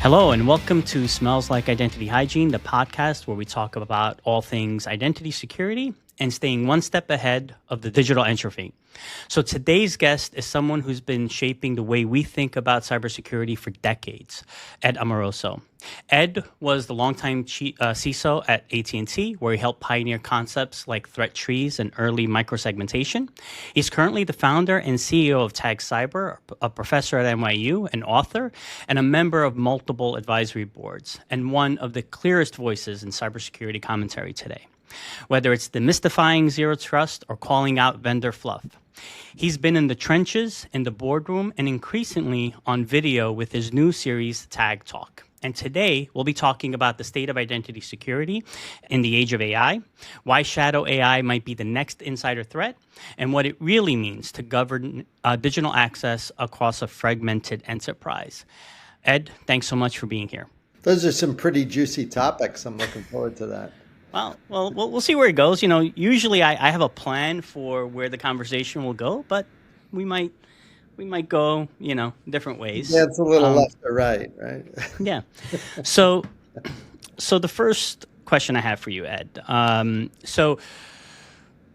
Hello, and welcome to Smells Like Identity Hygiene, the podcast where we talk about all things identity security and staying one step ahead of the digital entropy. So today's guest is someone who's been shaping the way we think about cybersecurity for decades, Ed Amoroso. Ed was the longtime CISO at AT&T, where he helped pioneer concepts like threat trees and early microsegmentation. He's currently the founder and CEO of Tag Cyber, a professor at NYU, an author, and a member of multiple advisory boards, and one of the clearest voices in cybersecurity commentary today. Whether it's demystifying zero trust or calling out vendor fluff, he's been in the trenches, in the boardroom, and increasingly on video with his new series, Tag Talk. And today, we'll be talking about the state of identity security in the age of AI, why shadow AI might be the next insider threat, and what it really means to govern digital access across a fragmented enterprise. Ed, thanks so much for being here. Those are some pretty juicy topics. I'm looking forward to that. Well, we'll see where it goes. You know, usually I have a plan for where the conversation will go, but we might go, different ways. Yeah, it's a little left or right? Yeah. So the first question I have for you, Ed. So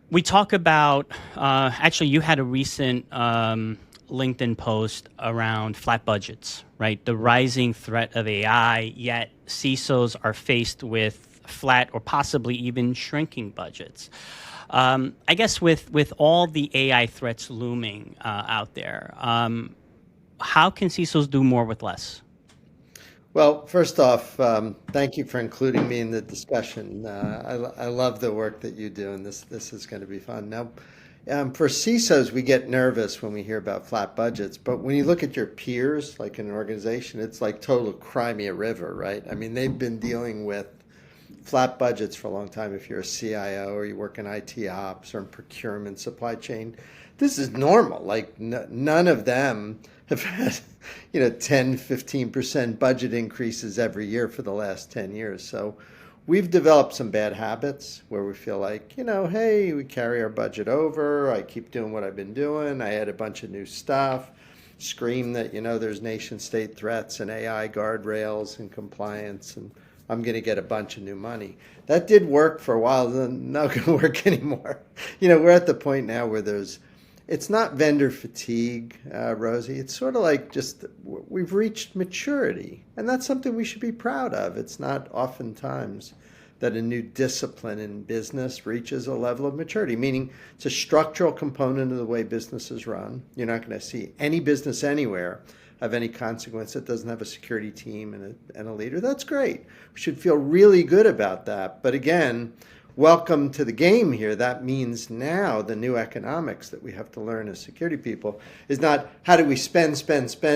we talk about, actually, you had a recent LinkedIn post around flat budgets, right? The rising threat of AI, yet CISOs are faced with flat or possibly even shrinking budgets. I guess with all the AI threats looming out there, how can CISOs do more with less? Well, first off, thank you for including me in the discussion. I love the work that you do, and this is going to be fun. Now, for CISOs, we get nervous when we hear about flat budgets, but when you look at your peers, like in an organization, it's like total Crimea River, right? I mean, they've been dealing with flat budgets for a long time. If you're a CIO or you work in IT ops or in procurement, supply chain, this is normal. Like none of them have had, 10, 15% budget increases every year for the last 10 years. So we've developed some bad habits where we feel like, hey, we carry our budget over. I keep doing what I've been doing. I add a bunch of new stuff, scream that, there's nation state threats and AI guardrails and compliance, and I'm going to get a bunch of new money. That did work for a while, not going to work anymore. We're at the point now where it's not vendor fatigue, Rosie. It's sort of like we've reached maturity. And that's something we should be proud of. It's not oftentimes that a new discipline in business reaches a level of maturity, meaning it's a structural component of the way businesses run. You're not going to see any business anywhere of any consequence that doesn't have a security team and a leader. That's great. We should feel really good about that. But again, welcome to the game here. That means now the new economics that we have to learn as security people is not how do we spend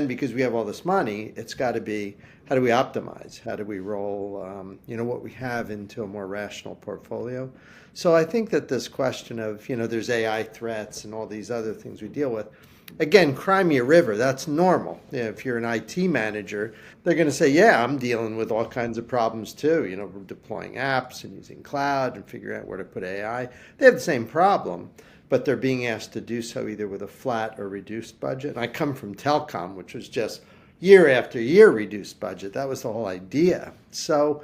because we have all this money. It's got to be how do we optimize? How do we roll what we have into a more rational portfolio? So I think that this question of, there's AI threats and all these other things we deal with, again, Crimea River, that's normal. If you're an IT manager, they're going to say, yeah, I'm dealing with all kinds of problems too. We're deploying apps and using cloud and figuring out where to put AI. They have the same problem, but they're being asked to do so either with a flat or reduced budget. And I come from telecom, which was just year after year reduced budget. That was the whole idea. So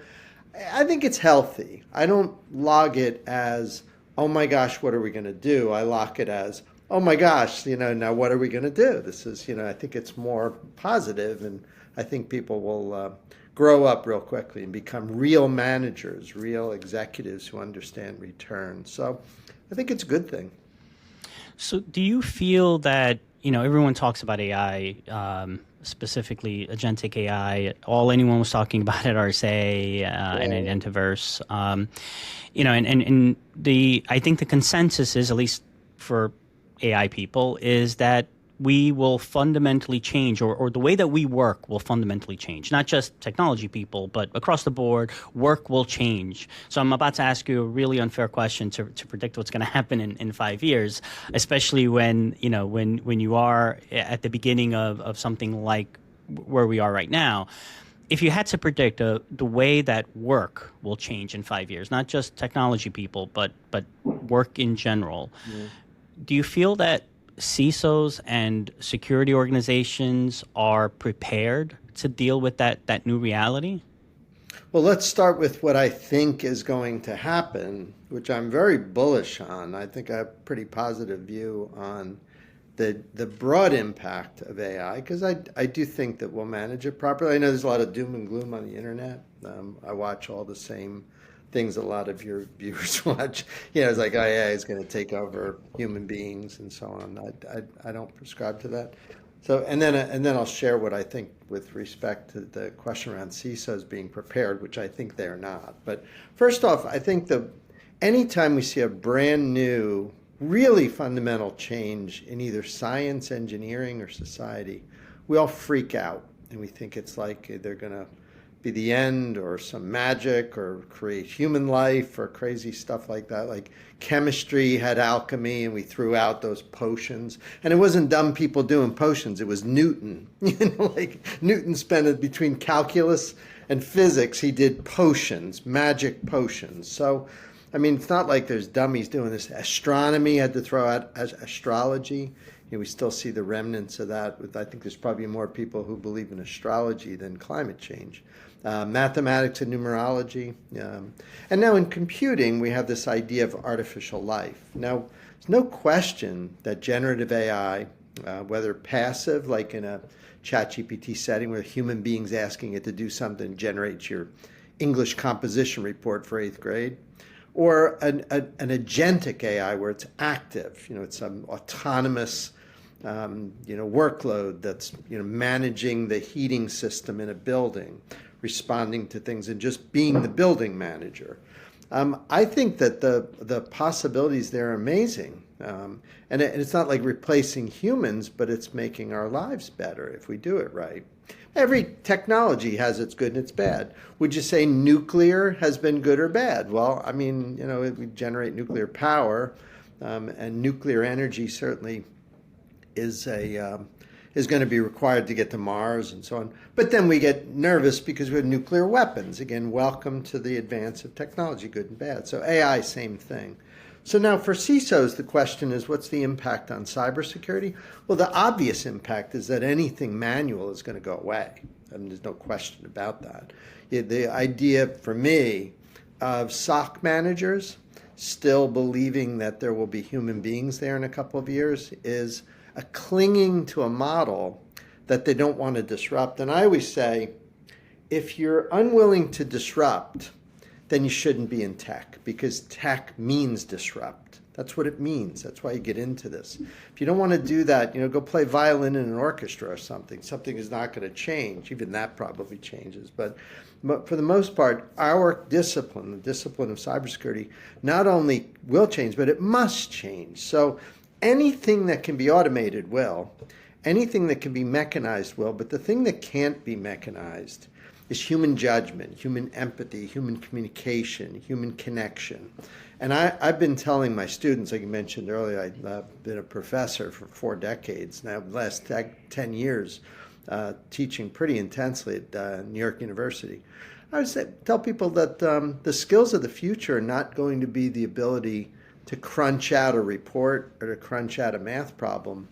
I think it's healthy. I don't log it as, oh my gosh, what are we going to do? I lock it as, oh my gosh, now what are we going to do? This is, I think it's more positive, and I think people will grow up real quickly and become real managers, real executives who understand return. So I think it's a good thing. So do you feel that, everyone talks about AI, specifically agentic AI, all anyone was talking about at RSA and Identiverse, and I think the consensus is, at least for AI people, is that we will fundamentally change, or the way that we work will fundamentally change. Not just technology people, but across the board, work will change. So I'm about to ask you a really unfair question to predict what's going to happen in 5 years, especially when you are at the beginning of something like where we are right now. If you had to predict the way that work will change in 5 years, not just technology people, but work in general, do you feel that CISOs and security organizations are prepared to deal with that new reality? Well, let's start with what I think is going to happen, which I'm very bullish on. I think I have a pretty positive view on the broad impact of AI because I do think that we'll manage it properly. I know there's a lot of doom and gloom on the internet. I watch all the same things a lot of your viewers watch. It's like AI is going to take over human beings and so on. I don't prescribe to that. So and then I'll share what I think with respect to the question around CISOs being prepared, which I think they're not. But first off, I think anytime we see a brand new, really fundamental change in either science, engineering, or society, we all freak out and we think it's like they're going to be the end or some magic or create human life or crazy stuff like that. Like chemistry had alchemy and we threw out those potions. And it wasn't dumb people doing potions, it was Newton. Like Newton spent it between calculus and physics, he did potions, magic potions. So, I mean, it's not like there's dummies doing this. Astronomy had to throw out astrology. We still see the remnants of that. I think there's probably more people who believe in astrology than climate change. Mathematics and numerology. And now in computing, we have this idea of artificial life. Now, there's no question that generative AI, whether passive, like in a ChatGPT setting where human beings asking it to do something, generates your English composition report for 8th grade, or an agentic AI where it's active, it's some autonomous workload that's managing the heating system in a building, responding to things and just being the building manager. I think that the possibilities there are amazing. And it's not like replacing humans, but it's making our lives better if we do it right. Every technology has its good and its bad. Would you say nuclear has been good or bad? Well, I mean, we generate nuclear power, and nuclear energy certainly is going to be required to get to Mars and so on. But then we get nervous because we have nuclear weapons. Again, welcome to the advance of technology, good and bad. So AI, same thing. So now for CISOs, the question is, what's the impact on cybersecurity? Well, the obvious impact is that anything manual is going to go away. I mean, there's no question about that. The idea for me of SOC managers still believing that there will be human beings there in a couple of years is a clinging to a model that they don't want to disrupt. And I always say, if you're unwilling to disrupt, then you shouldn't be in tech, because tech means disrupt. That's what it means. That's why you get into this. If you don't want to do that, go play violin in an orchestra or something. Something is not going to change. Even that probably changes. But for the most part, our discipline, the discipline of cybersecurity, not only will change, but it must change. So anything that can be automated will. Anything that can be mechanized will. But the thing that can't be mechanized is human judgment, human empathy, human communication, human connection. And I've been telling my students, like you mentioned earlier, I've been a professor for 4 decades now, the last 10 years, teaching pretty intensely at New York University. I would tell people that the skills of the future are not going to be the ability to crunch out a report or to crunch out a math problem,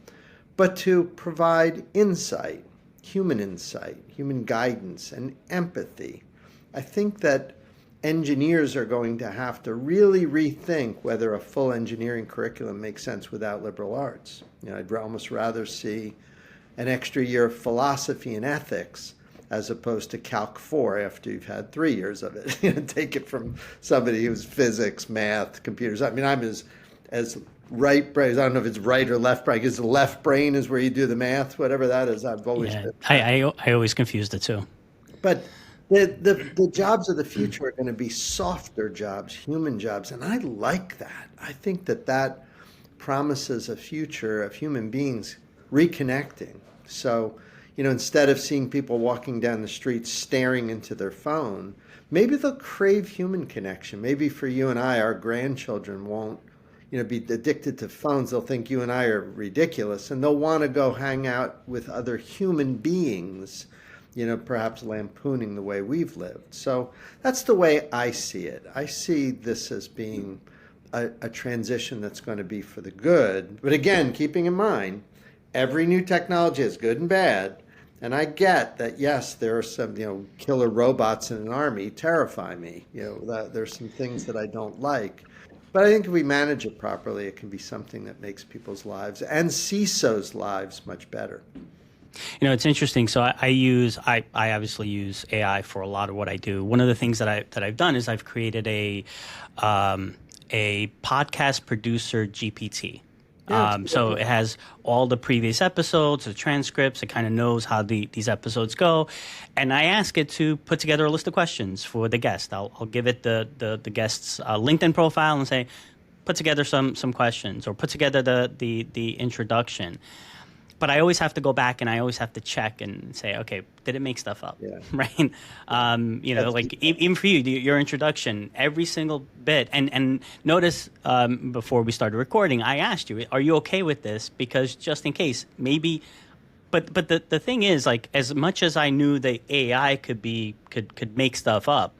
but to provide insight, human guidance, and empathy. I think that engineers are going to have to really rethink whether a full engineering curriculum makes sense without liberal arts. I'd almost rather see an extra year of philosophy and ethics as opposed to Calc 4 after you've had 3 years of it. Take it from somebody who's physics, math, computers. I mean, I'm as right brain. I don't know if it's right or left brain. Because the left brain is where you do the math, whatever that is. I've always been. I always confuse the two. But the jobs of the future are going to be softer jobs, human jobs, and I like that. I think that promises a future of human beings reconnecting. So, instead of seeing people walking down the street staring into their phone, maybe they'll crave human connection. Maybe for you and I, our grandchildren won't be addicted to phones. They'll think you and I are ridiculous, and they'll want to go hang out with other human beings, perhaps lampooning the way we've lived. So that's the way I see it. I see this as being a transition that's going to be for the good. But again, keeping in mind, every new technology is good and bad. And I get that, yes, there are some, killer robots in an army terrify me. There's some things that I don't like. But I think if we manage it properly, it can be something that makes people's lives and CISOs' lives much better. It's interesting. So I obviously use AI for a lot of what I do. One of the things that I've done is I've created a podcast producer GPT. So it has all the previous episodes, the transcripts. It kind of knows how these episodes go, and I ask it to put together a list of questions for the guest. I'll give it the guest's LinkedIn profile and say, put together some questions, or put together the introduction. But I always have to go back and I always have to check and say, okay, did it make stuff up? Yeah. Right? Even for you, your introduction, every single bit. And notice before we started recording, I asked you, are you okay with this? Because just in case, maybe. But the thing is, like, as much as I knew that AI could make stuff up,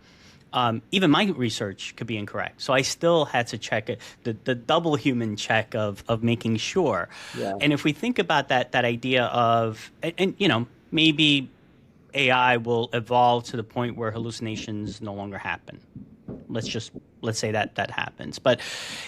even my research could be incorrect. So I still had to check it, the double human check of making sure. Yeah. And if we think about that idea of, and maybe AI will evolve to the point where hallucinations no longer happen. Let's say that happens. But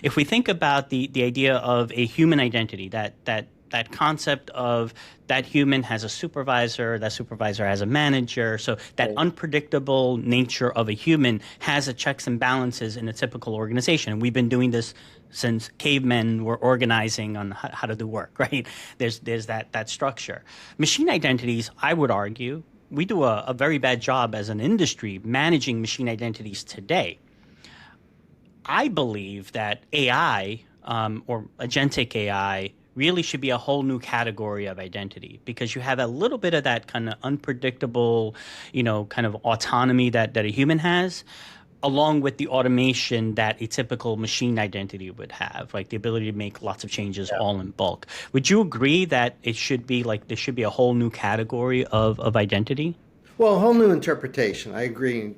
if we think about the idea of a human identity, that concept of that human has a supervisor, that supervisor has a manager. So that unpredictable nature of a human has a checks and balances in a typical organization. And we've been doing this since cavemen were organizing on how to do work, right? There's that structure. Machine identities, I would argue, we do a very bad job as an industry managing machine identities today. I believe that AI or agentic AI really should be a whole new category of identity, because you have a little bit of that kind of unpredictable, kind of autonomy that a human has, along with the automation that a typical machine identity would have, like the ability to make lots of changes all in bulk. Would you agree that it should be like there should be a whole new category of identity? Well, a whole new interpretation. I agree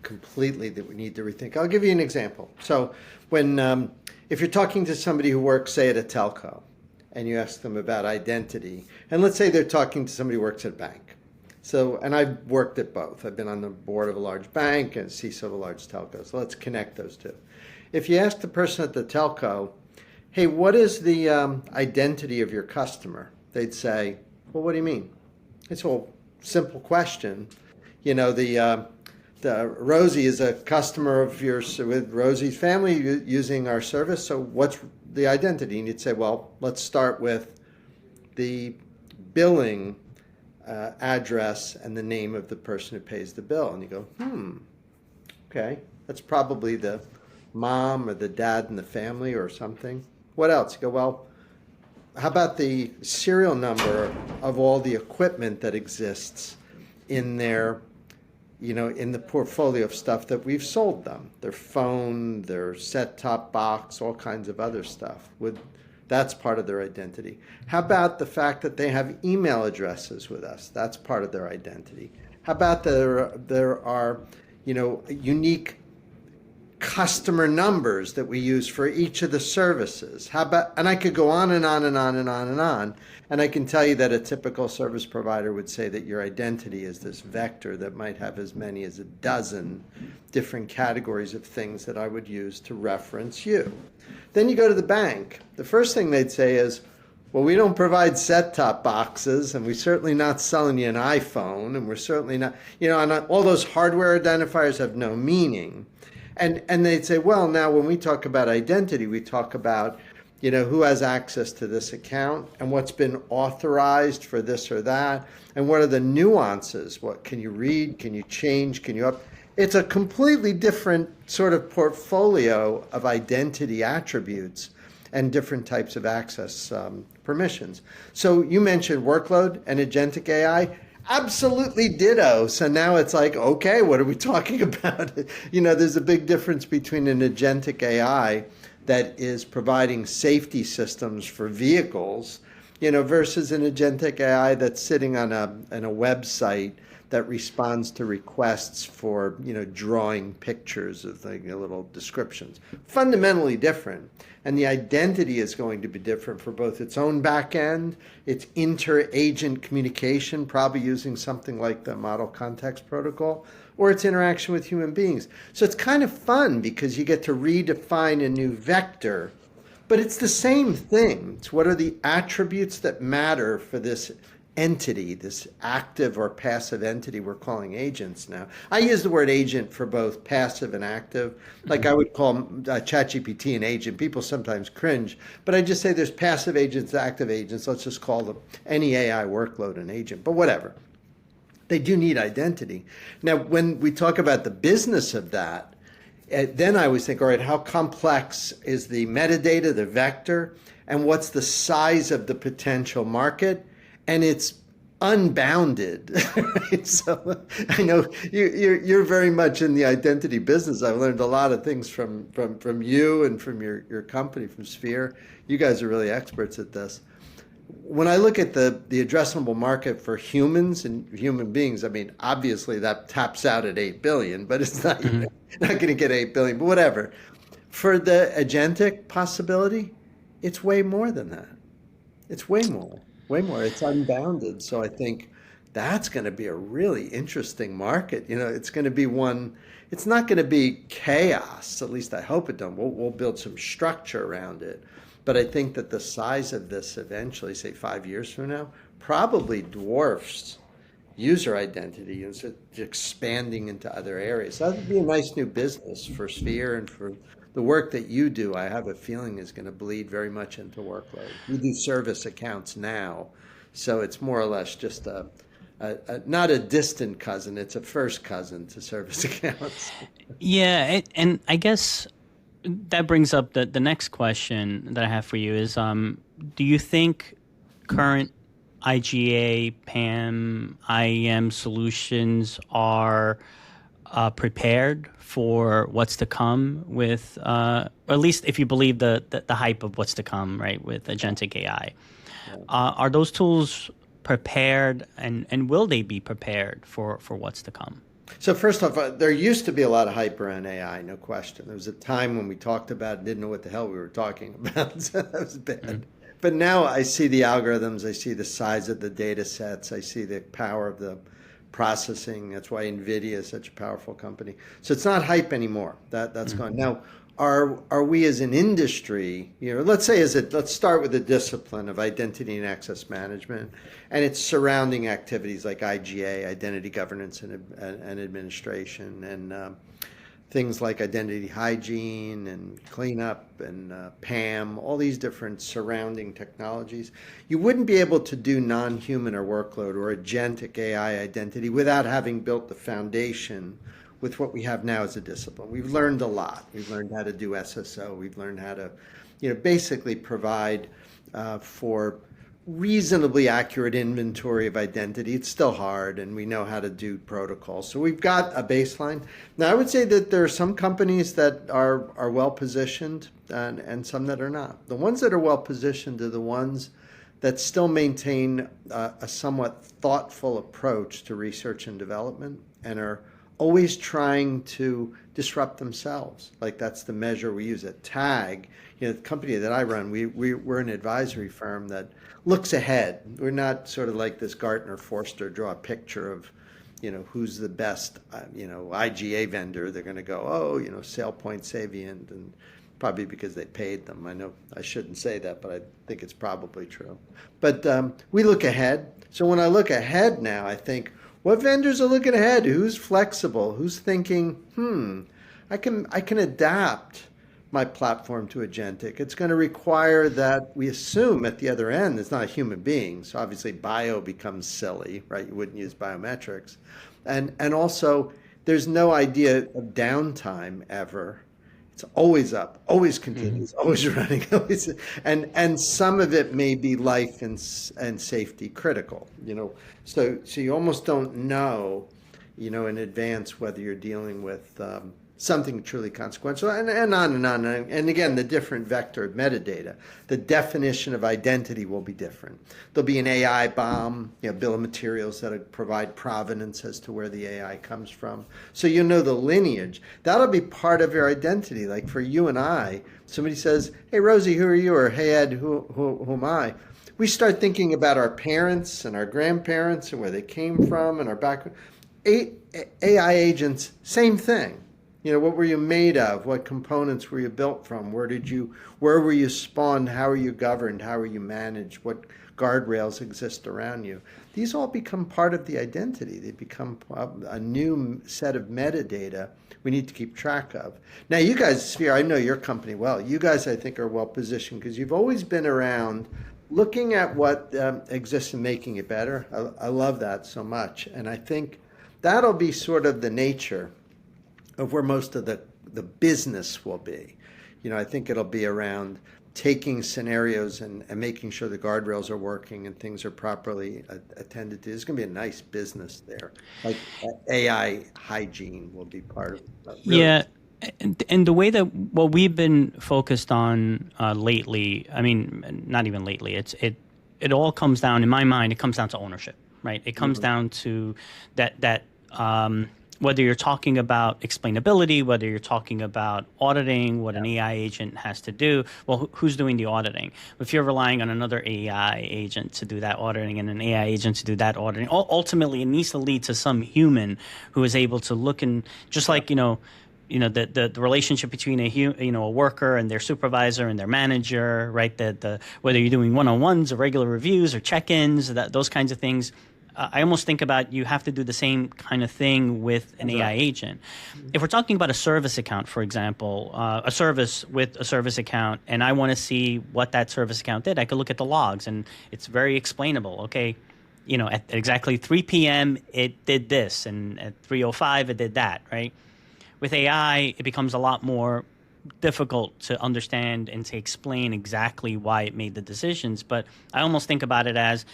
completely that we need to rethink. I'll give you an example. So if you're talking to somebody who works, say, at a telco, and you ask them about identity, and let's say they're talking to somebody who works at a bank. So, and I've worked at both. I've been on the board of a large bank and CISO of a large telco. So let's connect those two. If you ask the person at the telco, hey, what is the identity of your customer? They'd say, well, what do you mean? It's a simple question. The Rosie is a customer of yours with Rosie's family using our service. So what's the identity? And you'd say, well, let's start with the billing address and the name of the person who pays the bill. And you go, okay, that's probably the mom or the dad in the family or something. What else? You go, well, how about the serial number of all the equipment that exists in their, in the portfolio of stuff that we've sold them, their phone, their set-top box, all kinds of other stuff. That's part of their identity. How about the fact that they have email addresses with us? That's part of their identity. How about there are, unique customer numbers that we use for each of the services? How about, and I could go on and on and on and on and on. And I can tell you that a typical service provider would say that your identity is this vector that might have as many as a dozen different categories of things that I would use to reference you. Then you go to the bank. The first thing they'd say is, well, we don't provide set-top boxes, and we're certainly not selling you an iPhone, and we're certainly not, and all those hardware identifiers have no meaning. And they'd say, well, now when we talk about identity, we talk about, who has access to this account and what's been authorized for this or that, and what are the nuances? What can you read? Can you change? Can you up? It's a completely different sort of portfolio of identity attributes and different types of access permissions. So you mentioned workload and agentic AI. Absolutely ditto. So now it's like, okay, what are we talking about? There's a big difference between an agentic AI that is providing safety systems for vehicles versus an agentic AI that's sitting on a website that responds to requests for, drawing pictures of like little descriptions. Fundamentally different. And the identity is going to be different for both its own back end, its inter-agent communication, probably using something like the Model Context Protocol, or its interaction with human beings. So it's kind of fun because you get to redefine a new vector, but it's the same thing. It's what are the attributes that matter for this entity, this active or passive entity we're calling agents now. I use the word agent for both passive and active. Like I would call ChatGPT an agent. People sometimes cringe, but I just say there's passive agents, active agents. Let's just call them any AI workload an agent, but whatever. They do need identity. Now, when we talk about the business of that, then I always think, all right, how complex is the metadata, the vector, and what's the size of the potential market? And it's unbounded. Right? So I know you're very much in the identity business. I've learned a lot of things from you and from your company, from Sphere. You guys are really experts at this. When I look at the addressable market for humans and human beings, I mean, obviously that taps out at 8 billion, but it's not, not going to get 8 billion, but whatever. For the agentic possibility, it's way more than that. It's way more. Way more. It's unbounded. So I think that's going to be a really interesting market. It's going to be one, it's not going to be chaos. At least I hope it don't. We'll build some structure around it. But I think that the size of this eventually, say 5 years from now, probably dwarfs user identity and so expanding into other areas. So that would be a nice new business for Sphere and for the work that you do. I have a feeling is going to bleed very much into workload. We do service accounts now, so it's more or less just not a distant cousin, it's a first cousin to service accounts. Yeah, and I guess that brings up the next question that I have for you is, do you think current IGA, PAM, IAM solutions are prepared for what's to come with, or at least if you believe the hype of what's to come, right, with agentic AI? Are those tools prepared, and will they be prepared for what's to come? So first off, there used to be a lot of hype around AI, no question. There was a time when we talked about it, didn't know what the hell we were talking about. So that was bad. But now I see the algorithms, I see the size of the data sets, I see the power of the processing. That's why NVIDIA is such a powerful company. So it's not hype anymore. That's gone. Now, are we as an industry, let's start with the discipline of identity and access management and its surrounding activities like IGA, identity governance and administration, and things like identity hygiene and cleanup and PAM, all these different surrounding technologies. You wouldn't be able to do non-human or workload or agentic AI identity without having built the foundation with what we have now as a discipline. We've learned a lot. We've learned how to do SSO. We've learned how to, basically provide for reasonably accurate inventory of identity. It's still hard, and we know how to do protocols. So we've got a baseline. Now, I would say that there are some companies that are well positioned and some that are not. The ones that are well positioned are the ones that still maintain a somewhat thoughtful approach to research and development and are always trying to disrupt themselves. Like that's the measure we use at TAG. The company that I run, we're an advisory firm that looks ahead. We're not sort of like this Gartner Forrester draw a picture of, who's the best, IGA vendor. They're going to go, SailPoint, Savient, and probably because they paid them. I know I shouldn't say that, but I think it's probably true. But we look ahead. So when I look ahead now, I think, what vendors are looking ahead? Who's flexible? Who's thinking, I can adapt my platform to agentic. It's going to require that we assume at the other end it's not a human being. So obviously bio becomes silly, right? You wouldn't use biometrics. And also there's no idea of downtime ever. It's always up, always continues, always running, always, and some of it may be life and safety critical, So you almost don't know, in advance whether you're dealing with something truly consequential, and on and on. And again, the different vector of metadata, the definition of identity will be different. There'll be an AI bomb, bill of materials that provide provenance as to where the AI comes from. So you know the lineage. That'll be part of your identity. Like for you and I, somebody says, "Hey, Rosie, who are you?" Or "Hey, Ed, who am I?" We start thinking about our parents and our grandparents and where they came from and our background. AI agents, same thing. What were you made of? What components were you built from? Where were you spawned? How are you governed? How are you managed? What guardrails exist around you? These all become part of the identity. They become a new set of metadata we need to keep track of. Now, you guys, Sphere, I know your company well. You guys, I think, are well positioned because you've always been around looking at what exists and making it better. I love that so much. And I think that'll be sort of the nature of where most of the business will be. I think it'll be around taking scenarios and making sure the guardrails are working and things are properly attended to. There's going to be a nice business there. Like AI hygiene will be part of it. Really. Yeah. And the way that what we've been focused on lately, I mean, not even lately, it all comes down, in my mind, it comes down to ownership, right? It comes down to that whether you're talking about explainability, whether you're talking about auditing, what an AI agent has to do, well, who's doing the auditing? If you're relying on another AI agent to do that auditing and an AI agent to do that auditing, ultimately it needs to lead to some human who is able to look and just like, the relationship between a worker and their supervisor and their manager, right? Whether you're doing one-on-ones or regular reviews or check-ins, those kinds of things. I almost think about you have to do the same kind of thing with an AI agent. If we're talking about a service account, for example, a service with a service account, and I want to see what that service account did, I could look at the logs, and it's very explainable. Okay, at exactly 3 p.m. it did this, and at 3:05 it did that, right? With AI, it becomes a lot more difficult to understand and to explain exactly why it made the decisions. But I almost think about it as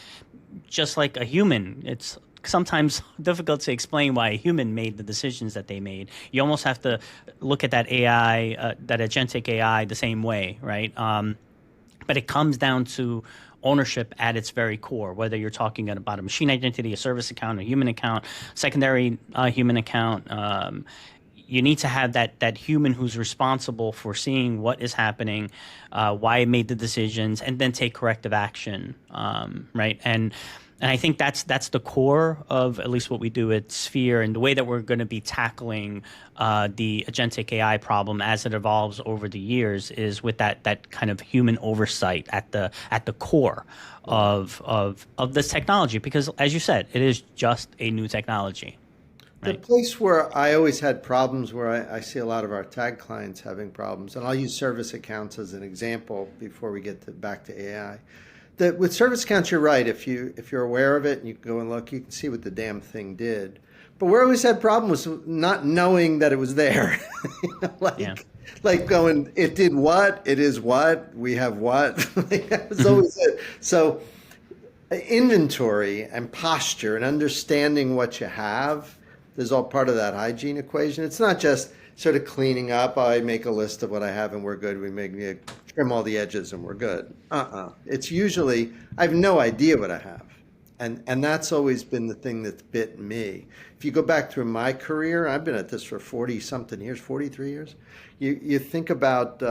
just like a human. It's sometimes difficult to explain why a human made the decisions that they made. You almost have to look at that AI, that agentic AI, the same way, right? But it comes down to ownership at its very core, whether you're talking about a machine identity, a service account, a human account, secondary human account. You need to have that human who's responsible for seeing what is happening, why it made the decisions, and then take corrective action, right? And I think that's the core of at least what we do at Sphere, and the way that we're going to be tackling the agentic AI problem as it evolves over the years is with that kind of human oversight at the core of this technology, because as you said, it is just a new technology. The place where I always had problems, where I see a lot of our tag clients having problems, and I'll use service accounts as an example before we get back to AI. That with service accounts, you're right. If you're aware of it and you can go and look, you can see what the damn thing did. But where I always had problem was not knowing that it was there. Like going, it did what? It is what? We have what? That was always it. So inventory and posture and understanding what you have is all part of that hygiene equation. It's not just sort of cleaning up. I make a list of what I have and we're good. We trim all the edges and we're good. It's usually, I have no idea what I have. And that's always been the thing that's bit me. If you go back through my career, I've been at this for 40-something years, 43 years. You think about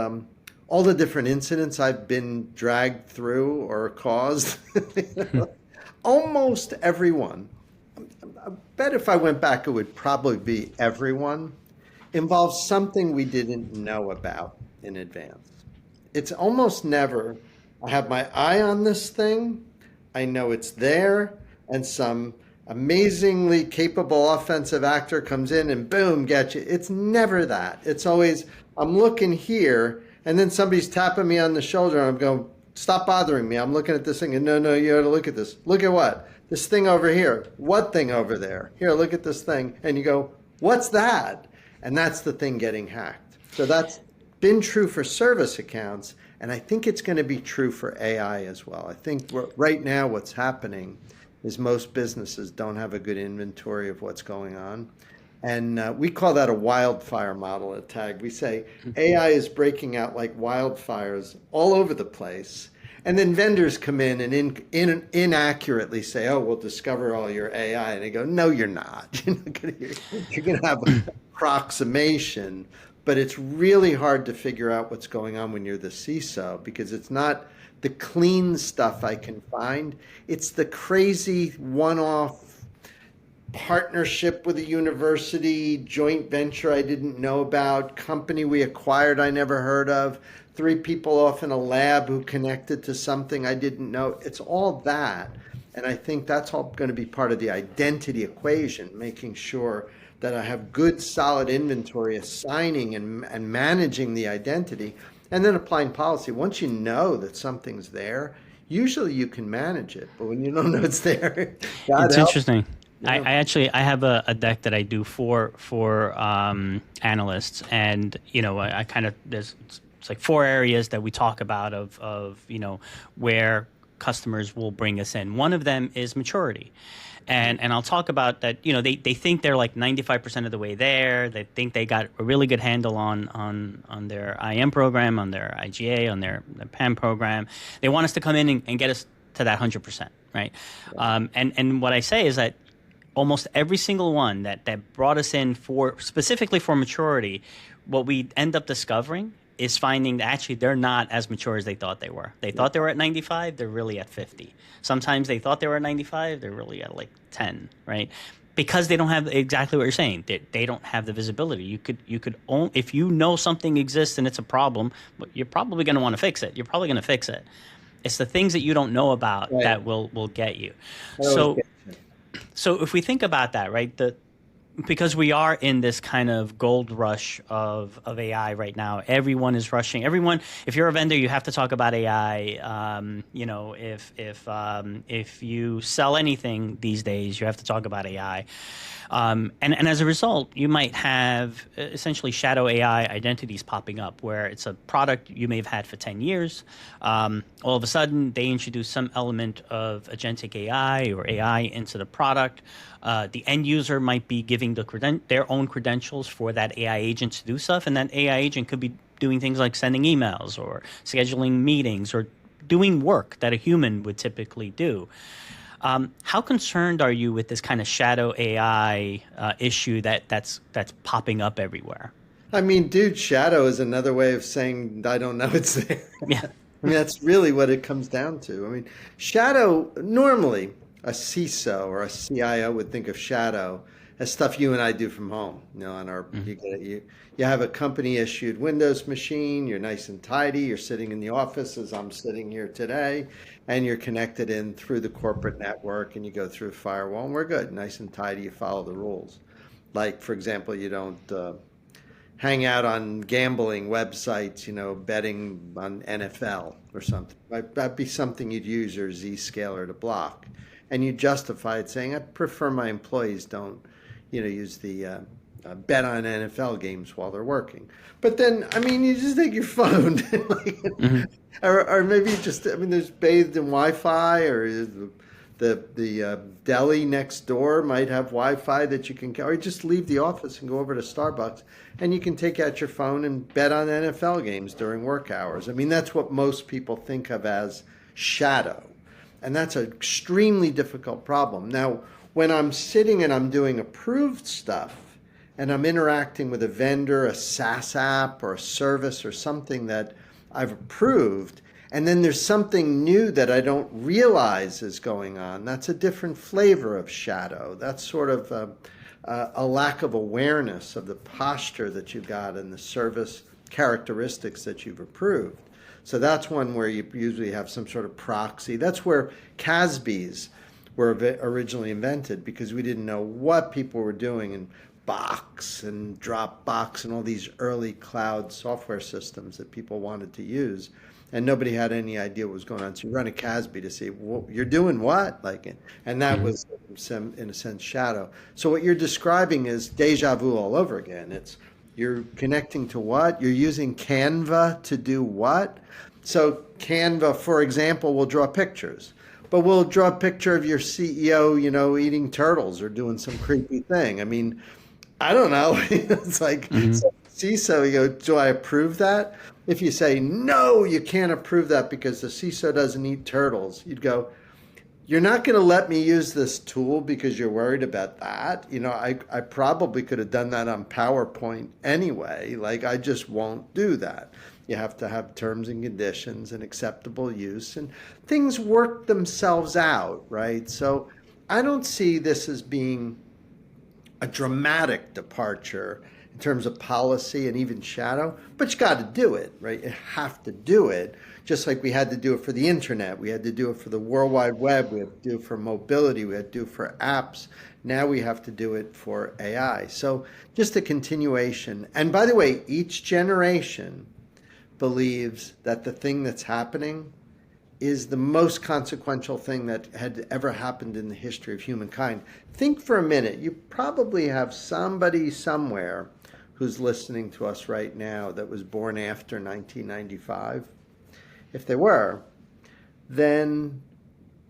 all the different incidents I've been dragged through or caused. Almost everyone, I bet if I went back, it would probably be everyone, involves something we didn't know about in advance. It's almost never, I have my eye on this thing, I know it's there, and some amazingly capable offensive actor comes in and boom, get you. It's never that. It's always, I'm looking here, and then somebody's tapping me on the shoulder, and I'm going, stop bothering me. I'm looking at this thing, and no, you ought to look at this. Look at what? This thing over here. What thing over there? Here, look at this thing. And you go, what's that? And that's the thing getting hacked. So that's been true for service accounts, and I think it's going to be true for AI as well. I think right now what's happening is most businesses don't have a good inventory of what's going on. And we call that a wildfire model at TAG. We say AI is breaking out like wildfires all over the place. And then vendors come in and inaccurately say, oh, we'll discover all your AI. And they go, no, you're not. You're going to have an approximation, but it's really hard to figure out what's going on when you're the CISO because it's not the clean stuff I can find. It's the crazy one-off partnership with a university, joint venture I didn't know about, company we acquired I never heard of, 3 people off in a lab who connected to something I didn't know. It's all that. And I think that's all going to be part of the identity equation, making sure that I have good, solid inventory, assigning and managing the identity, and then applying policy. Once you know that something's there, usually you can manage it. But when you don't know it's there, God It's help. interesting. Yeah. I have a deck that I do for analysts, and I kind of it's like 4 areas that we talk about of where customers will bring us in. One of them is maturity. And I'll talk about that. They think they're like 95% of the way there. They think they got a really good handle on their IM program, on their IGA, on their PAM program. They want us to come in and get us to that 100%, right? And what I say is that almost every single one that brought us in specifically for maturity, what we end up discovering is finding that actually they're not as mature as they thought they were. They thought they were at 95, they're really at 50. Sometimes they thought they were at 95, they're really at like 10, right? Because they don't have exactly what you're saying. They don't have the visibility. You could own, if you know something exists and it's a problem, you're probably going to want to fix it. You're probably going to fix it. It's the things that you don't know about that will get you. So if we think about that, right, because we are in this kind of gold rush of AI right now, everyone is rushing. If you're a vendor, you have to talk about AI. If you sell anything these days, you have to talk about AI. And as a result, you might have essentially shadow AI identities popping up where it's a product you may have had for 10 years. All of a sudden, they introduce some element of agentic AI or AI into the product. The end user might be giving their own credentials for that AI agent to do stuff, and that AI agent could be doing things like sending emails or scheduling meetings or doing work that a human would typically do. How concerned are you with this kind of shadow AI issue that's popping up everywhere? I mean, dude, shadow is another way of saying I don't know it's there. Yeah. I mean, that's really what it comes down to. I mean, shadow, normally a CISO or a CIO would think of shadow as stuff you and I do from home. On our you have a company issued Windows machine, you're nice and tidy, you're sitting in the office as I'm sitting here today, and you're connected in through the corporate network and you go through a firewall and we're good, nice and tidy, you follow the rules. Like, for example, you don't hang out on gambling websites, betting on NFL or something. That'd be something you'd use your Zscaler to block. And you justify it saying, I prefer my employees don't, use the bet on NFL games while they're working. But then, I mean, you just take your phone, or maybe there's bathed in Wi-Fi, or the deli next door might have Wi-Fi that you can, or you just leave the office and go over to Starbucks, and you can take out your phone and bet on NFL games during work hours. I mean, that's what most people think of as shadow. And that's an extremely difficult problem. Now, when I'm sitting and I'm doing approved stuff, and I'm interacting with a vendor, a SaaS app, or a service, or something that I've approved, and then there's something new that I don't realize is going on, that's a different flavor of shadow. That's sort of a lack of awareness of the posture that you got and the service characteristics that you've approved. So that's one where you usually have some sort of proxy. That's where CASBs were originally invented, because we didn't know what people were doing in Box and Dropbox and all these early cloud software systems that people wanted to use. And nobody had any idea what was going on. So you run a CASB to see, well, you're doing what? And that was, in a sense, shadow. So what you're describing is deja vu all over again. You're connecting to what? You're using Canva to do what? So Canva, for example, will draw pictures. But we'll draw a picture of your CEO, eating turtles or doing some creepy thing. I mean, I don't know. It's like, Hmm. so CISO, you go, do I approve that? If you say, no, you can't approve that because the CISO doesn't eat turtles, you'd go, you're not going to let me use this tool because you're worried about that. I probably could have done that on PowerPoint anyway. Like, I just won't do that. You have to have terms and conditions and acceptable use, and things work themselves out, right? So I don't see this as being a dramatic departure in terms of policy and even shadow, but you got to do it, right? You have to do it, just like we had to do it for the internet. We had to do it for the World Wide Web. We had to do it for mobility. We had to do it for apps. Now we have to do it for AI. So just a continuation. And by the way, each generation believes that the thing that's happening is the most consequential thing that had ever happened in the history of humankind. Think for a minute. You probably have somebody somewhere who's listening to us right now that was born after 1995. If they were, then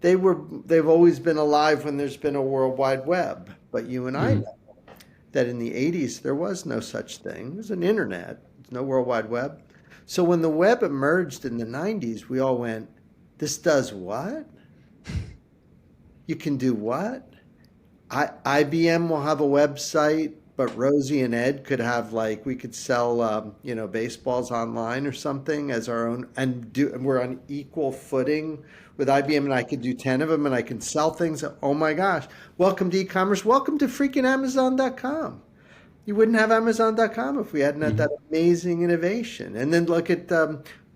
they've always been alive when there's been a World Wide Web. But you and I Hmm. know that in the 80s there was no such thing. There was an internet. There's no World Wide Web. So when the web emerged in the 90s, we all went, this does what? You can do what? IBM will have a website, but Rosie and Ed could have, like, we could sell baseballs online or something as our own, and we're on equal footing with IBM, and I could do 10 of them, and I can sell things. Oh my gosh. Welcome to e-commerce. Welcome to freaking Amazon.com. You wouldn't have Amazon.com if we hadn't had Hmm. that amazing innovation. And then look at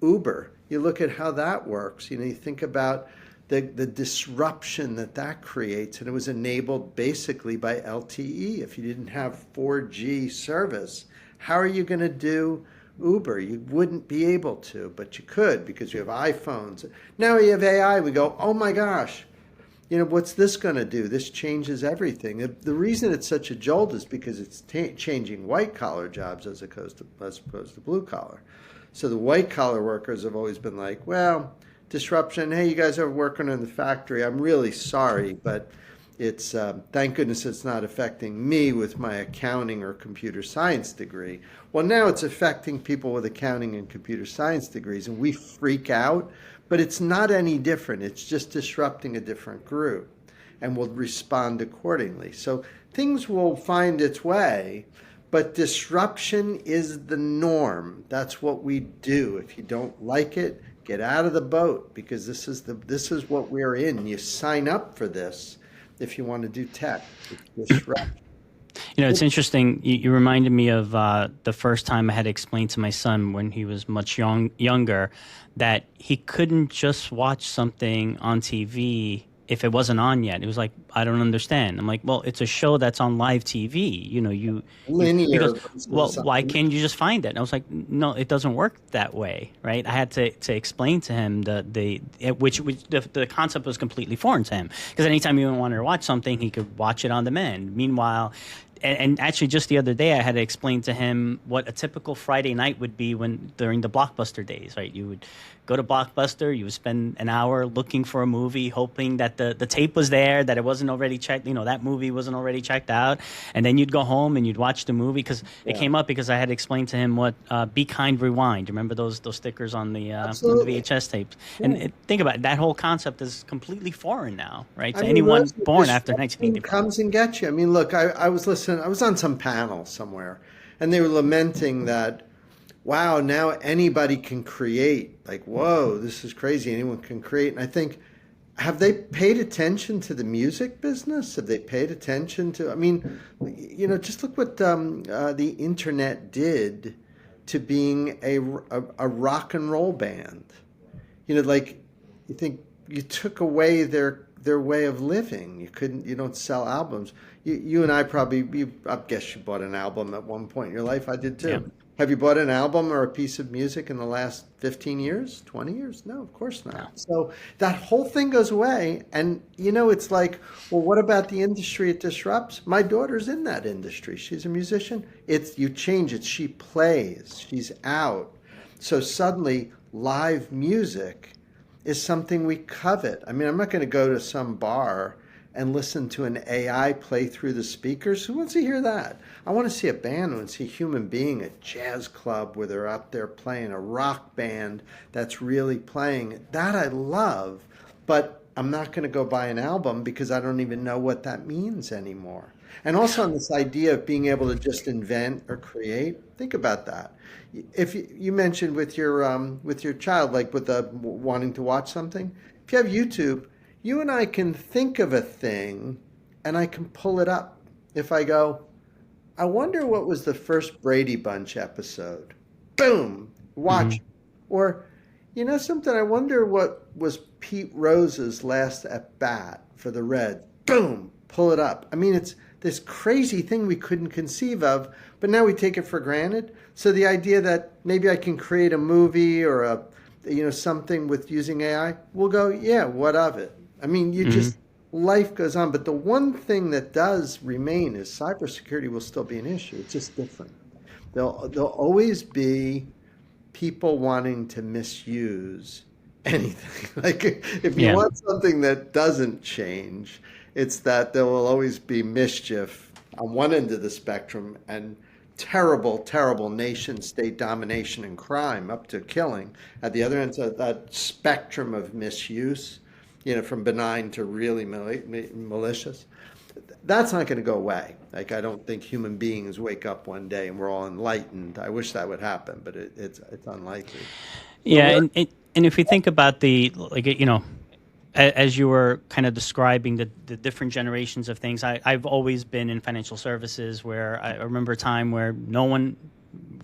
Uber. You look at how that works. You think about the disruption that creates, and it was enabled basically by LTE. If you didn't have 4G service, how are you going to do Uber? You wouldn't be able to, but you could because you have iPhones. Now you have AI. We go, oh my gosh, what's this going to do? This changes everything. The reason it's such a jolt is because it's changing white collar jobs as opposed to blue collar. So the white collar workers have always been like, well, disruption. Hey, you guys are working in the factory. I'm really sorry, but it's thank goodness it's not affecting me with my accounting or computer science degree. Well, now it's affecting people with accounting and computer science degrees, and we freak out, but it's not any different. It's just disrupting a different group, and we'll respond accordingly. So things will find its way, but disruption is the norm. That's what we do. If you don't like it, get out of the boat, because this is what we're in. You sign up for this if you want to do tech. It's disrupt. It's interesting. You reminded me of the first time I had explained to my son when he was much younger that he couldn't just watch something on TV if it wasn't on yet. It was like, I don't understand. I'm like, well, it's a show that's on live TV. He Linear goes, versus well, why something. can't you just find it? And I was like, no, it doesn't work that way, right? I had to explain to him which the concept was completely foreign to him, because anytime he wanted to watch something, he could watch it on demand. Meanwhile, and actually just the other day I had to explain to him what a typical Friday night would be during the Blockbuster days, right? You would go to Blockbuster, you would spend an hour looking for a movie, hoping that the tape was there, that it wasn't already checked, that movie wasn't already checked out, and then you'd go home and you'd watch the movie, because it Yeah, came up because I had explained to him what Be Kind Rewind. Remember those stickers on the absolutely. VHS tapes? And Yeah. think about it, that whole concept is completely foreign now, right? I To mean, anyone Rosie, born after disruption 1985. comes and gets you. I mean, look, I was listening, I was on some panel somewhere, and they were lamenting that, wow, now anybody can create. Like, whoa, this is crazy. Anyone can create. And I think, have they paid attention to the music business? Have they paid attention to, I mean, just look what the internet did to being a rock and roll band. Like, you think you took away their way of living. You don't sell albums. You and I I guess you bought an album at one point in your life. I did Yeah. too. Have you bought an album or a piece of music in the last 15 years, 20 years? No, of course not. So that whole thing goes away. And, it's like, well, what about the industry it disrupts? My daughter's in that industry. She's a musician. You change it. She plays. She's out. So suddenly live music is something we covet. I mean, I'm not going to go to some bar and listen to an AI play through the speakers? Who wants to hear that? I want to see a band. I want to see a human being, a jazz club where they're up there playing, a rock band that's really playing. That I love, but I'm not going to go buy an album because I don't even know what that means anymore. And also on this idea of being able to just invent or create, think about that. If you mentioned with your child, like with the wanting to watch something, if you have YouTube, you and I can think of a thing and I can pull it up. If I go, I wonder what was the first Brady Bunch episode. Boom, Hmm. watch. Or, you know something, I wonder what was Pete Rose's last at bat for the Reds. Boom, pull it up. I mean, it's this crazy thing we couldn't conceive of, but now we take it for granted. So the idea that maybe I can create a movie or something with using AI, we'll go, yeah, what of it? I mean, you Hmm. just life goes on, but the one thing that does remain is cybersecurity will still be an issue. It's just different. There'll always be people wanting to misuse anything. Like if you Yeah. want something that doesn't change, it's that there will always be mischief on one end of the spectrum and terrible, terrible nation state domination and crime up to killing at the other end of that spectrum of misuse, from benign to really malicious. That's not going to go away. Like I don't think human beings wake up one day and we're all enlightened. I wish that would happen, but it's unlikely. But Yeah, we're and if you think about the like as you were kind of describing the different generations of things, I've always been in financial services where I remember a time where no one,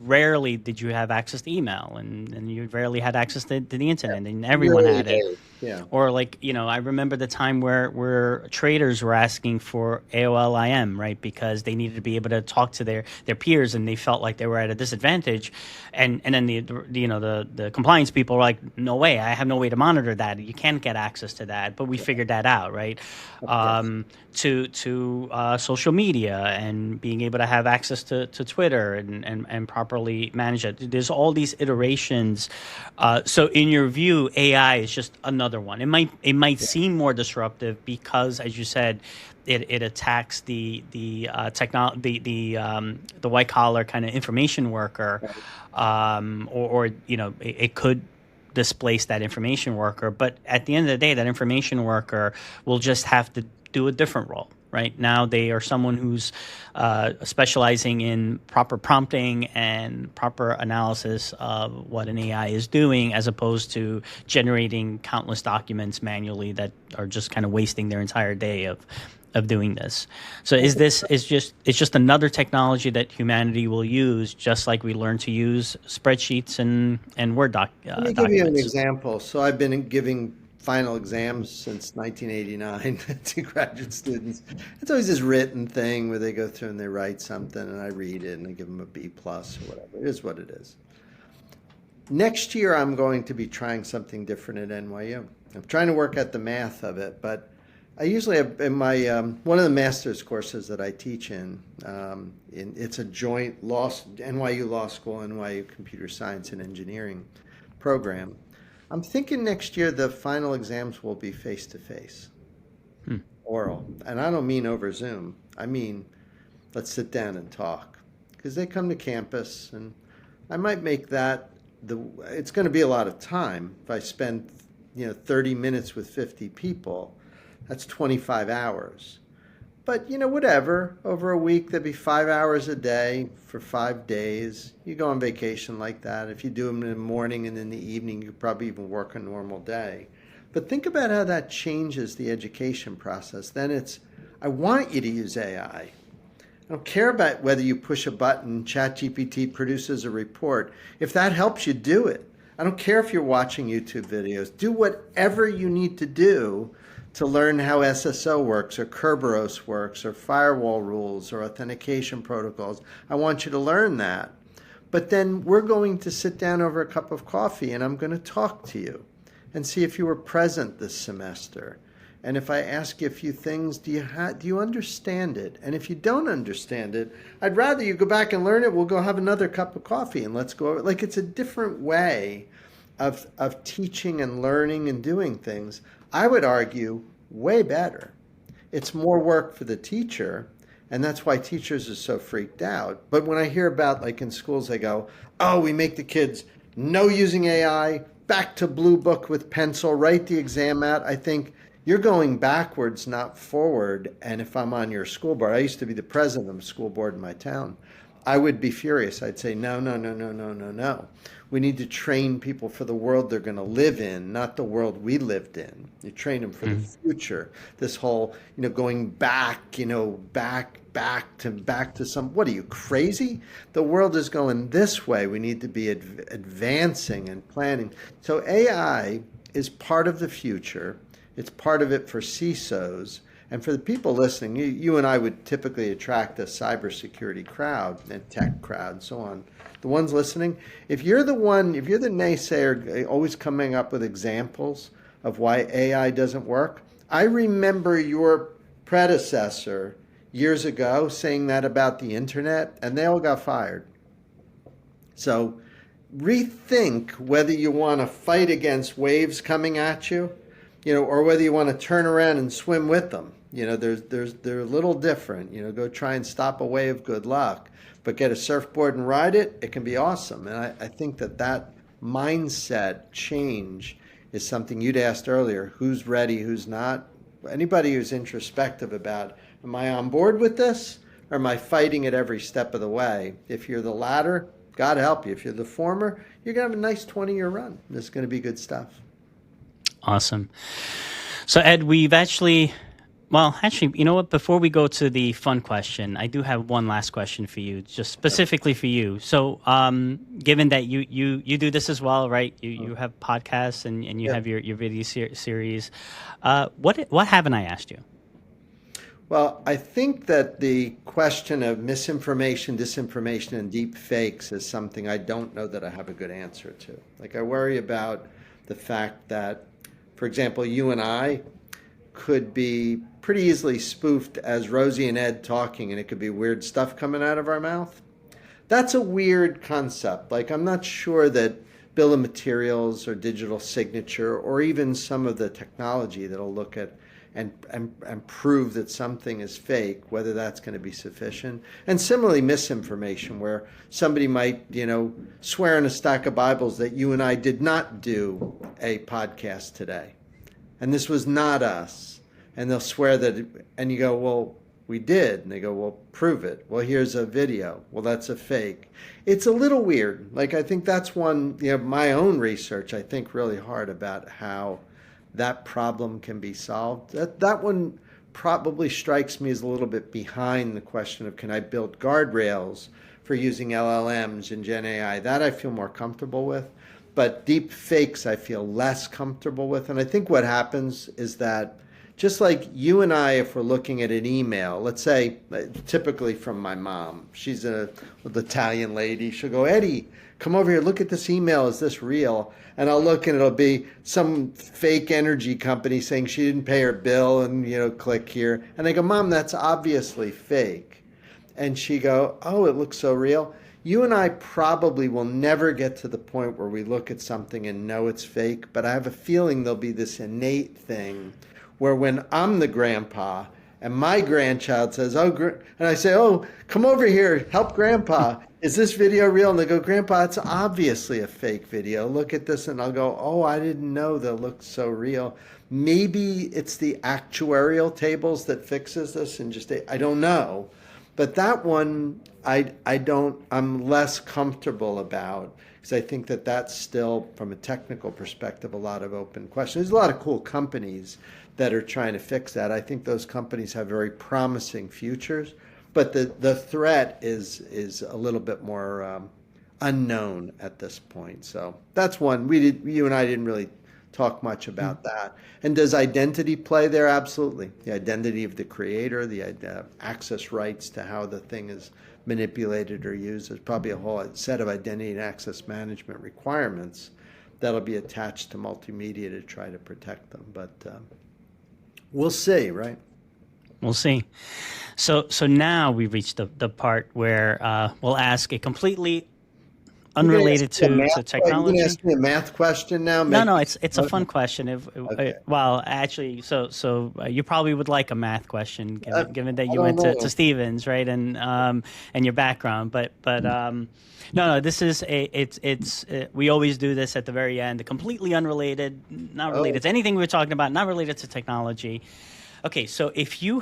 rarely did you have access to email, and you rarely had access to the internet, and in the everyone early had it. days. Yeah. Or like, I remember the time where traders were asking for AOL IM, right? Because they needed to be able to talk to their peers and they felt like they were at a disadvantage. And then the compliance people were like, no way, I have no way to monitor that. You can't get access to that. But we figured that out, right? Of course. To social media and being able to have access to Twitter and properly manage it. There's all these iterations. So in your view, AI is just another one. It might seem more disruptive because, as you said, it attacks the white collar kind of information worker, or it could displace that information worker. But at the end of the day, that information worker will just have to do a different role. Right now, they are someone who's specializing in proper prompting and proper analysis of what an AI is doing, as opposed to generating countless documents manually that are just kind of wasting their entire day of doing this. So it's just another technology that humanity will use, just like we learn to use spreadsheets and Let me give you an documents. example. So I've been giving final exams since 1989 to graduate students. It's always this written thing where they go through and they write something and I read it and I give them a B plus or whatever. It is what it is. Next year, I'm going to be trying something different at NYU. I'm trying to work out the math of it, but I usually have in my one of the master's courses that I teach it's a joint NYU Law School, NYU Computer Science and Engineering program. I'm thinking next year the final exams will be face to face, Hmm. oral, and I don't mean over Zoom. I mean let's sit down and talk because they come to campus, and I might make that it's going to be a lot of time if I spend 30 minutes with 50 people. That's 25 hours. But whatever. Over a week, there'd be 5 hours a day for 5 days. You go on vacation like that. If you do them in the morning and in the evening, you could probably even work a normal day. But think about how that changes the education process. Then I want you to use AI. I don't care about whether you push a button, ChatGPT produces a report. If that helps you, do it. I don't care if you're watching YouTube videos. Do whatever you need to do to learn how SSO works or Kerberos works or firewall rules or authentication protocols. I want you to learn that. But then we're going to sit down over a cup of coffee and I'm going to talk to you and see if you were present this semester. And if I ask you a few things, do you understand it? And if you don't understand it, I'd rather you go back and learn it. We'll go have another cup of coffee and let's go over. Like it's a different way of teaching and learning and doing things. I would argue way better. it's more work for the teacher. And that's why teachers are so freaked out. But when I hear about, like in schools, they go, oh, we make the kids no using AI, back to blue book with pencil, write the exam out. I think you're going backwards, not forward. And if I'm on your school board, I used to be the president of the school board in my town. I would be furious. I'd say, no, no, no, no, no, no, no. We need to train people for the world they're going to live in, not the world we lived in. You train them for the future. This whole, going back, back to some, what are you, crazy? The world is going this way. We need to be advancing and planning. So AI is part of the future. It's part of it for CISOs. And for the people listening, you and I would typically attract a cybersecurity crowd and tech crowd and so on. The ones listening, if you're the naysayer always coming up with examples of why AI doesn't work, I remember your predecessor years ago saying that about the internet, and they all got fired. So rethink whether you want to fight against waves coming at you, or whether you want to turn around and swim with them. They're a little different. Go try and stop a wave, good luck. But get a surfboard and ride it, it can be awesome. And I think that mindset change is something you'd asked earlier. Who's ready, who's not? Anybody who's introspective about, am I on board with this? Or am I fighting it every step of the way? If you're the latter, God help you. If you're the former, you're going to have a nice 20-year run. This is going to be good stuff. Awesome. So Ed, you know what? Before we go to the fun question, I do have one last question for you, just specifically for you. So, given that you do this as well, right? You have podcasts and you have your video series. What haven't I asked you? Well, I think that the question of misinformation, disinformation, and deep fakes is something I don't know that I have a good answer to. Like, I worry about the fact that, for example, you and I could be pretty easily spoofed as Rosie and Ed talking, and it could be weird stuff coming out of our mouth. That's a weird concept. Like, I'm not sure that bill of materials or digital signature or even some of the technology that'll look at and prove that something is fake, whether that's going to be sufficient. And similarly, misinformation, where somebody might, swear in a stack of Bibles that you and I did not do a podcast today. And this was not us. And they'll swear that, and you go, well, we did. And they go, well, prove it. Well, here's a video. Well, that's a fake. It's a little weird. Like, I think that's one, my own research, I think really hard about how that problem can be solved. That one probably strikes me as a little bit behind the question of, can I build guardrails for using LLMs and Gen AI? That I feel more comfortable with. But deep fakes I feel less comfortable with. And I think what happens is that just like you and I, if we're looking at an email, let's say, typically from my mom, she's an Italian lady. She'll go, Eddie, come over here, look at this email. Is this real? And I'll look and it'll be some fake energy company saying she didn't pay her bill and, click here. And I go, Mom, that's obviously fake. And she go, oh, it looks so real. You and I probably will never get to the point where we look at something and know it's fake, but I have a feeling there'll be this innate thing where when I'm the grandpa and my grandchild says, and I say, oh, come over here, help grandpa. Is this video real? And they go, Grandpa, it's obviously a fake video. Look at this. And I'll go, oh, I didn't know that looked so real. Maybe it's the actuarial tables that fixes this and I don't know. But that one, I'm less comfortable about, because I think that that's still, from a technical perspective, a lot of open questions. There's a lot of cool companies that are trying to fix that. I think those companies have very promising futures, but the threat is a little bit more unknown at this point. So that's one. You and I didn't really talk much about that. And does identity play there? Absolutely. The identity of the creator, the access rights to how the thing is manipulated or used. There's probably a whole set of identity and access management requirements that'll be attached to multimedia to try to protect them. But we'll see, right? We'll see. So now we reached the part where we'll ask a completely You're going to ask unrelated me a to you're going to technology. ask me a math question now? No, Make no, me, it's a fun question. okay. Well, actually, you probably would like a math question, given that I you don't went to know. Stevens, right, and your background. No, this is we always do this at the very end, completely unrelated, not Oh, related to anything we were talking about, not related to technology. Okay, so if you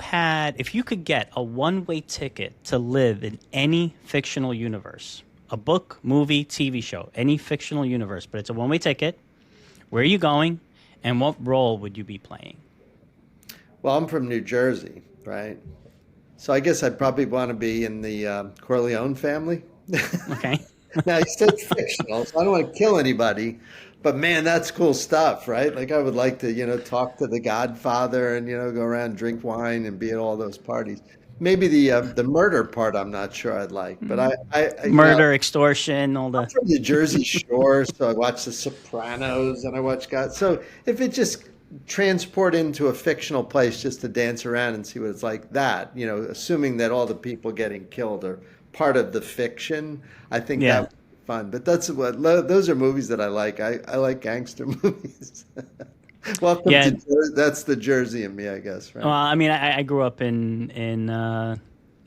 could get a one-way ticket to live in any fictional universe, a book, movie, TV show, any fictional universe, but it's a one-way ticket, where are you going, and what role would you be playing? well, I'm from New Jersey, right? So I guess I'd probably want to be in the Corleone family. Okay. Now, you said fictional, so I don't want to kill anybody, but man, that's cool stuff, right? Like I would like to, talk to the Godfather and, go around, drink wine and be at all those parties. Maybe the murder part, I'm not sure I'd like, but Murder, extortion, all I'm the. from the Jersey Shore, so I watch The Sopranos and I watch God. So if it just transport into a fictional place just to dance around and see what it's like, that, assuming that all the people getting killed are part of the fiction, I think that Yeah. would be fun. But those are movies that I like. I like gangster movies. Welcome to Yeah. that's the Jersey in me, I guess, Well, right? I mean, I grew up in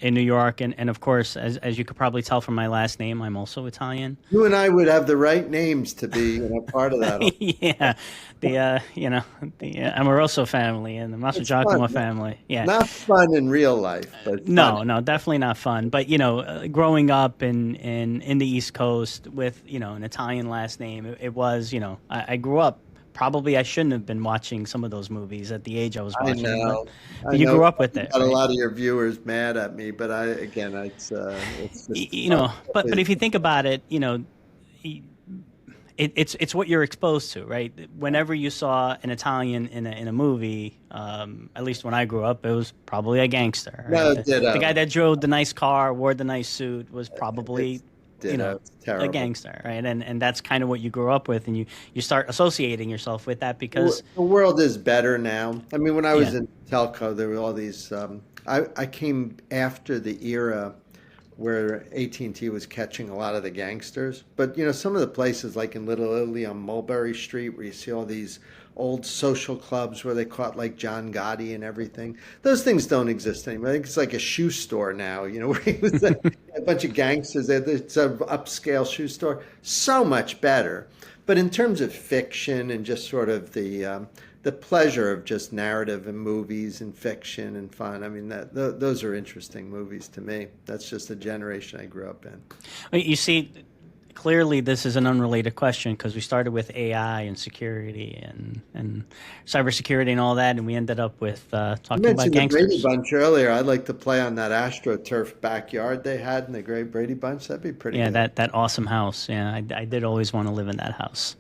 New York, and of course, as you could probably tell from my last name, I'm also Italian. You and I would have the right names to be, part of that. Yeah, the Amoroso family and the Master It's fun. Giacomo family. Yeah, Not fun in real life, but fun. no, no, definitely not fun. But growing up in the East Coast with an Italian last name, it was I grew up. Probably I shouldn't have been watching some of those movies at the age I was I watching them, but know. I you know. grew up with Probably it, got a right? lot of your viewers mad at me, but it's just fun. But if you think about it, it's what you're exposed to, right? Whenever you saw an Italian in a movie, at least when I grew up, it was probably a gangster, right? No, The guy ditto. that drove the nice car, wore the nice suit, was It's probably, you ditto. know, It's a terrible. gangster, right? And that's kind of what you grew up with, and you start associating yourself with that because, The world is better now. I mean, when I was yeah, in telco, there were all these. I came after the era where AT&T was catching a lot of the gangsters. But some of the places like in Little Italy on Mulberry Street where you see all these old social clubs where they caught like John Gotti and everything. Those things don't exist anymore. I think it's like a shoe store now, where it was like a bunch of gangsters. It's an upscale shoe store. So much better. But in terms of fiction and just sort of the pleasure of just narrative and movies and fiction and fun. I mean, those are interesting movies to me. That's just the generation I grew up in. you see. Clearly, this is an unrelated question because we started with AI and security and cybersecurity and all that, and we ended up with You talking about mentioned the Brady gangsters. Bunch earlier. I'd like to play on that AstroTurf backyard they had in the Great Brady Bunch. That'd be pretty Yeah, good. that awesome house. Yeah, I did always want to live in that house.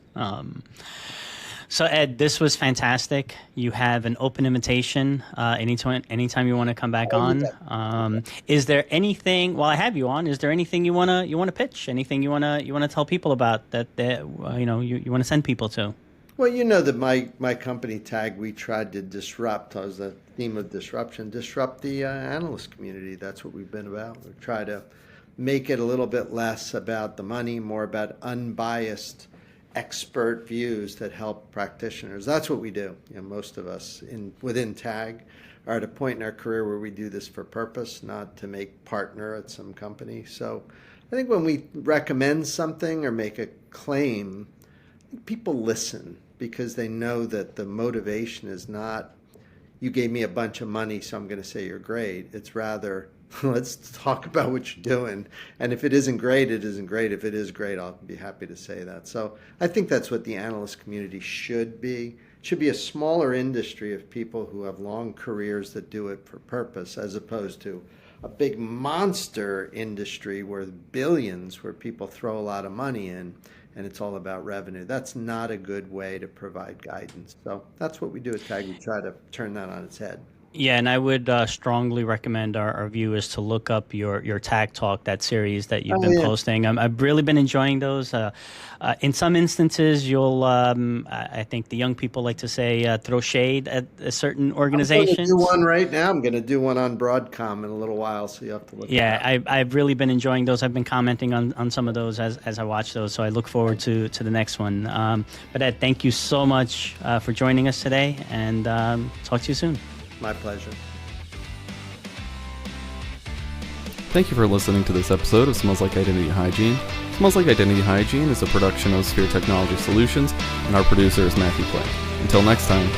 So Ed, this was fantastic. You have an open invitation anytime you want to come back Oh, on. yeah. Is there anything while I have you on? Is there anything you wanna pitch? Anything you wanna tell people about that you want to send people to? Well, you know that my company Tag, we tried to disrupt. I was the theme of disruption, disrupt the analyst community. That's what we've been about. We try to make it a little bit less about the money, more about unbiased expert views that help practitioners. That's what we do. Most of us within Tag are at a point in our career where we do this for purpose, not to make partner at some company. So I think when we recommend something or make a claim, people listen because they know that the motivation is not you gave me a bunch of money so I'm going to say you're great. It's rather let's talk about what you're doing, and if it isn't great, it isn't great. If it is great, I'll be happy to say that. So I think that's what the analyst community should be. It should be a smaller industry of people who have long careers that do it for purpose, as opposed to a big monster industry where billions, where people throw a lot of money in and it's all about revenue. That's not a good way to provide guidance. So that's what we do at Tag. We try to turn that on its head. Yeah, and I would strongly recommend our viewers to look up your Tag Talk, that series that you've Oh been yeah. posting. I've really been enjoying those. In some instances, I think the young people like to say, throw shade at certain I'm going to do organizations. one right now. I'm going to do one on Broadcom in a little while, so you have to look it Yeah, up. I've really been enjoying those. I've been commenting on some of those as I watch those. So I look forward to the next one. But Ed, thank you so much for joining us today, and talk to you soon. My pleasure. Thank you for listening to this episode of Smells Like Identity Hygiene. Smells Like Identity Hygiene is a production of Sphere Technology Solutions, and our producer is Matthew Clay. Until next time.